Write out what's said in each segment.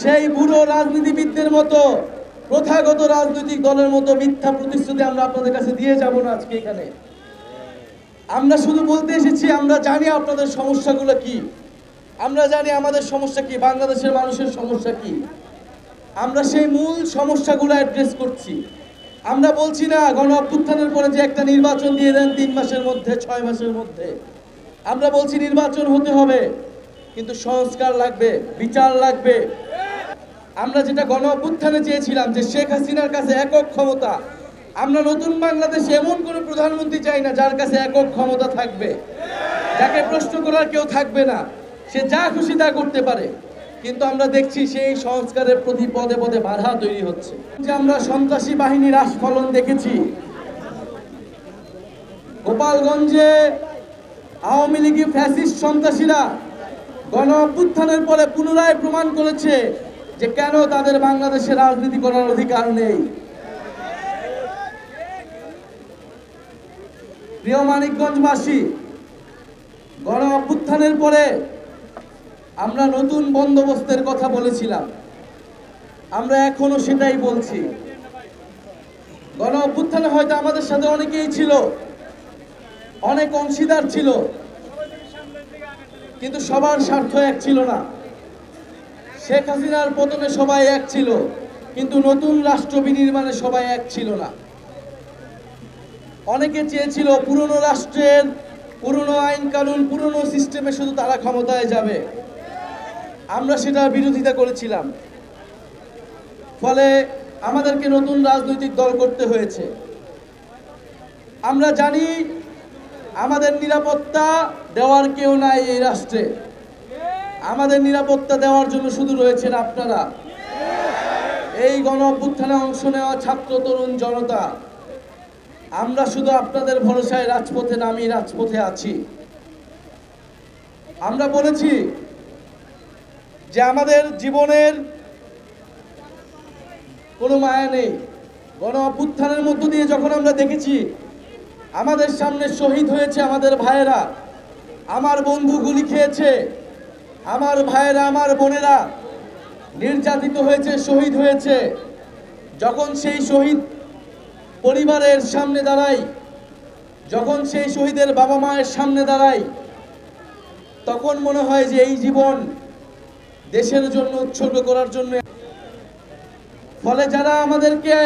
সেই বুড়ো রাজনীতিবিদদের মতো প্রথাগত রাজনৈতিক দলের মতো মিথ্যা প্রতিশ্রুতি আমরা আপনাদের কাছে দিয়ে যাব না আজকে এখানে। আমরা শুধু বলতে এসেছি, আমরা জানি আপনাদের সমস্যাগুলো কি, আমরা জানি আমাদের সমস্যা কি, বাংলাদেশের মানুষের সমস্যা কি। আমরা সেই মূল সমস্যাগুলো অ্যাড্রেস করছি। আমরা বলছি না গণ অভ্যুত্থানের পরে যে একটা নির্বাচন দিয়ে দেন 3 মাসের মধ্যে, 6 মাসের মধ্যে। আমরা বলছি নির্বাচন হতে হবে, কিন্তু সংস্কার লাগবে, বিচার লাগবে। আমরা যেটা গণ অভ্যুত্থানে চেয়েছিলাম যে শেখ হাসিনার কাছে একক ক্ষমতা, আমরা নতুন বাংলাদেশে এমন কোনো প্রধানমন্ত্রী চাই না যার কাছে একক ক্ষমতা থাকবে, যাকে প্রশ্ন করার কেউ থাকবে না, সে যা খুশি তা করতে পারে। কিন্তু আমরা দেখছি সেই সংস্কারের প্রতি পদে পদে বাধা তৈরি হচ্ছে। যে আমরা সন্ত্রাসী বাহিনীর আস্ফালন দেখেছি, গোপালগঞ্জে আওয়ামী লীগের ফ্যাসিস্ট সন্ত্রাসীরা গণ অভ্যুত্থানের পরে পুনরায় প্রমাণ করেছে যে কেন তাদের বাংলাদেশে রাজনীতি করার অধিকার নেই। প্রিয় মানিকগঞ্জবাসী, গণ অভ্যুত্থানের পরে আমরা নতুন বন্দোবস্তের কথা বলেছিলাম, আমরা এখনো সেটাই বলছি। গণ অভ্যুত্থানে হয়তো আমাদের সাথে অনেকেই ছিল, অনেক অংশীদার ছিল, কিন্তু সবার স্বার্থ এক ছিল না। শেখ হাসিনার পতনে সবাই এক ছিল, কিন্তু নতুন রাষ্ট্র বিনির্মাণে সবাই এক ছিল না। অনেকে চেয়েছিল পুরনো রাষ্ট্রের পুরনো আইন কানুন, পুরনো সিস্টেমে শুধু তারা ক্ষমতায় যাবে। আমরা সেটার বিরোধিতা করেছিলাম, ফলে আমাদেরকে নতুন রাজনৈতিক দল করতে হয়েছে। আমরা জানি আমাদের নিরাপত্তা দেওয়ার কেউ নাই এই রাষ্ট্রে। আমাদের নিরাপত্তা দেওয়ার জন্য শুধু রয়েছেন আপনারা, এই গণ অভ্যুত্থানে অংশ নেওয়া ছাত্র তরুণ জনতা। আমরা শুধু আপনাদের ভরসায় রাজপথে নামি, রাজপথে আছি। আমরা বলেছি যে আমাদের জীবনের কোনো মায়া নেই। গণ অভ্যুত্থানের মধ্য দিয়ে যখন আমরা দেখেছি আমাদের সামনে শহীদ হয়েছে আমাদের ভাইয়েরা, আমার বন্ধু গুলি খেয়েছে, আমার ভাইয়েরা আমার বোনেরা নির্যাতিত হয়েছে, শহীদ হয়েছে, যখন সেই শহীদ পরিবারের সামনে দাঁড়াই, যখন সেই শহীদের বাবা মায়ের সামনে দাঁড়াই, তখন মনে হয় যে এই জীবন দেশের জন্য উৎসর্গ করার জন্য। ফলে যারা আমাদেরকে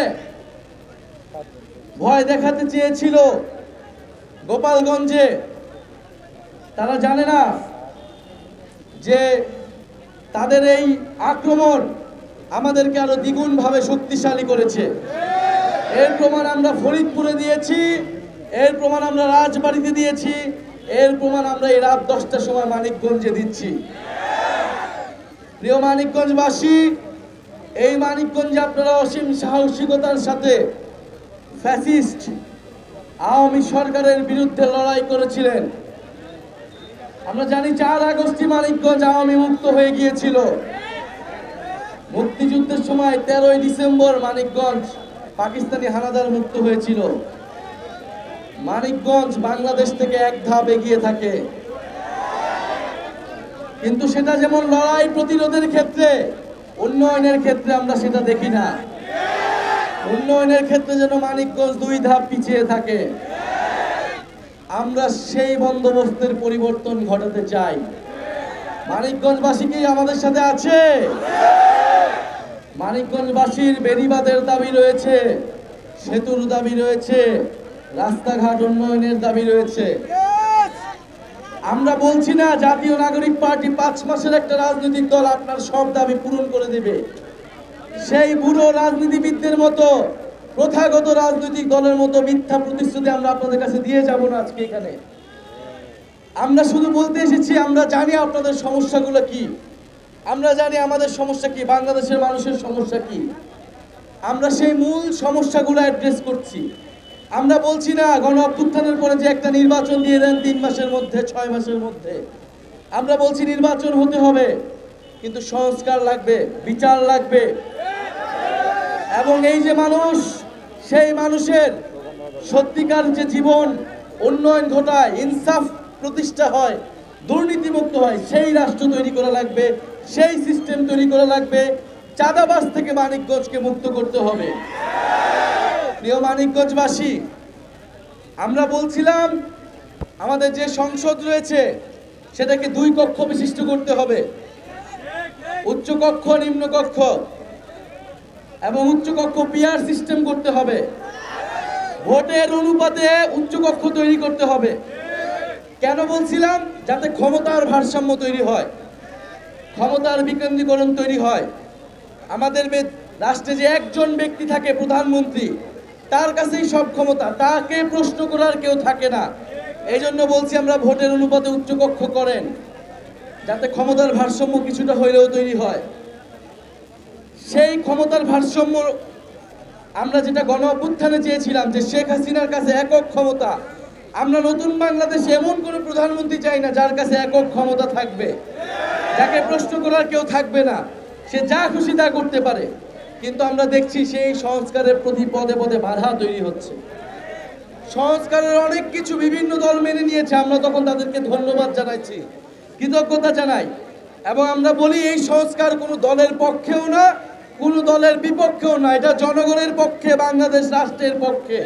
ভয় দেখাতে চেয়েছিল গোপালগঞ্জে, তারা জানে না যে তাদের এই আক্রমণ আমাদেরকে আরো দ্বিগুণ ভাবে শক্তিশালী করেছে। এর প্রমাণ আমরা ফরিদপুরে দিয়েছি, এর প্রমাণ আমরা রাজবাড়িতে দিয়েছি, এর প্রমাণ আমরা এই রাত 10টার সময় মানিকগঞ্জে দিচ্ছি। প্রিয় মানিকগঞ্জবাসী, এই মানিকগঞ্জে আপনারা অসীম সাহসিকতার সাথে ফ্যাসিস্ট আওয়ামী সরকারের বিরুদ্ধে লড়াই করেছিলেন। আমরা জানি 4 আগস্টই মানিকগঞ্জ আওয়ামী মুক্ত হয়ে গিয়েছিল। মুক্তিযুদ্ধের সময় 13ই ডিসেম্বর মানিকগঞ্জ পাকিস্তানি হানাদার মুক্ত হয়েছিল। মানিকগঞ্জ বাংলাদেশ থেকে এক ধাপ এগিয়ে থাকে, কিন্তু সেটা যেমন লড়াই প্রতিরোধের ক্ষেত্রে, উন্নয়নের ক্ষেত্রে আমরা সেটা দেখি না। উন্নয়নের ক্ষেত্রে যেন মানিকগঞ্জ 2 ধাপ পিছিয়ে থাকে। আমরা সেই বন্দোবস্তের পরিবর্তন ঘটাতে চাই। মানিকগঞ্জবাসী কি আমাদের সাথে আছে? মানিকগঞ্জবাসীর বেড়িবাঁধের দাবি রয়েছে, সেতুর দাবি রয়েছে, রাস্তাঘাট উন্নয়নের দাবি রয়েছে। আমরা বলছি না জাতীয় নাগরিক পার্টি 5 মাসের একটা রাজনৈতিক দল আপনার সব দাবি পূরণ করে দেবে। সেই বুড়ো রাজনীতিবিদদের মতো প্রথাগত রাজনৈতিক দলের মতো মিথ্যা প্রতিশ্রুতি আমরা আপনাদের কাছে দিয়ে যাব না আজকে এখানে। আমরা শুধু বলতে এসেছি, আমরা জানি আপনাদের সমস্যাগুলো কি, আমরা জানি আমাদের সমস্যা কি, বাংলাদেশের মানুষের সমস্যা কি। আমরা সেই মূল সমস্যাগুলো অ্যাড্রেস করছি। আমরা বলছি না গণ অভ্যুত্থানের পরে যে একটা নির্বাচন দিয়ে দেন 3 মাসের মধ্যে, 6 মাসের মধ্যে। আমরা বলছি নির্বাচন হতে হবে, কিন্তু সংস্কার লাগবে, বিচার লাগবে। এবং এই যে মানুষ, সেই মানুষের সত্যিকার যে জীবন উন্নয়ন ঘটায়, ইনসাফ প্রতিষ্ঠা হয়, দুর্নীতিমুক্ত হয়, সেই রাষ্ট্র তৈরি করা লাগবে, সেই সিস্টেম তৈরি করা লাগবে। চাঁদাবাজ থেকে মানিকগঞ্জকে মুক্ত করতে হবে। প্রিয় মানিকগঞ্জবাসী, আমরা বলছিলাম আমাদের যে সংসদ রয়েছে সেটাকে 2 কক্ষ বিশিষ্ট করতে হবে, উচ্চ কক্ষ, নিম্ন কক্ষ, এবং উচ্চ কক্ষ পিআর সিস্টেম করতে হবে। ভোটের অনুপাতে উচ্চ কক্ষ তৈরি করতে হবে। কেন বলছিলাম? যাতে ক্ষমতার ভারসাম্য তৈরি হয়, ক্ষমতার বিকেন্দ্রীকরণ তৈরি হয়। আমাদের রাষ্ট্রে যে একজন ব্যক্তি থাকে, প্রধানমন্ত্রী, তার কাছেই সব ক্ষমতা, তাকে প্রশ্ন করার কেউ থাকে না। এই জন্য বলছি আমরা ভোটের অনুপাতে উচ্চকক্ষ করেন, যাতে ক্ষমতার ভারসাম্য কিছুটা হইলেও তৈরি হয়। সেই ক্ষমতার ভারসাম্য আমরা যেটা গণ অভ্যুত্থানে চেয়েছিলাম, যে শেখ হাসিনার কাছে একক ক্ষমতা। আমরা নতুন বাংলাদেশে এমন কোনো প্রধানমন্ত্রী চাই না যার কাছে একক ক্ষমতা থাকবে, যাকে প্রশ্ন করার কেউ থাকবে না, সে যা খুশি তা করতে পারে। কিন্তু আমরা দেখছি সেই সংস্কারের প্রতি পদে পদে বাধা তৈরি হচ্ছে। সংস্কারের অনেক কিছু বিভিন্ন দল মেনে নিয়েছে, আমরা তখন তাদেরকে ধন্যবাদ জানাইছি, কৃতজ্ঞতা জানাই, এবং আমরা বলি এই সংস্কার কোনো দলের পক্ষেও না, কোনো দলের বিপক্ষেও না, এটা জনগণের পক্ষে, বাংলাদেশ রাষ্ট্রের পক্ষে।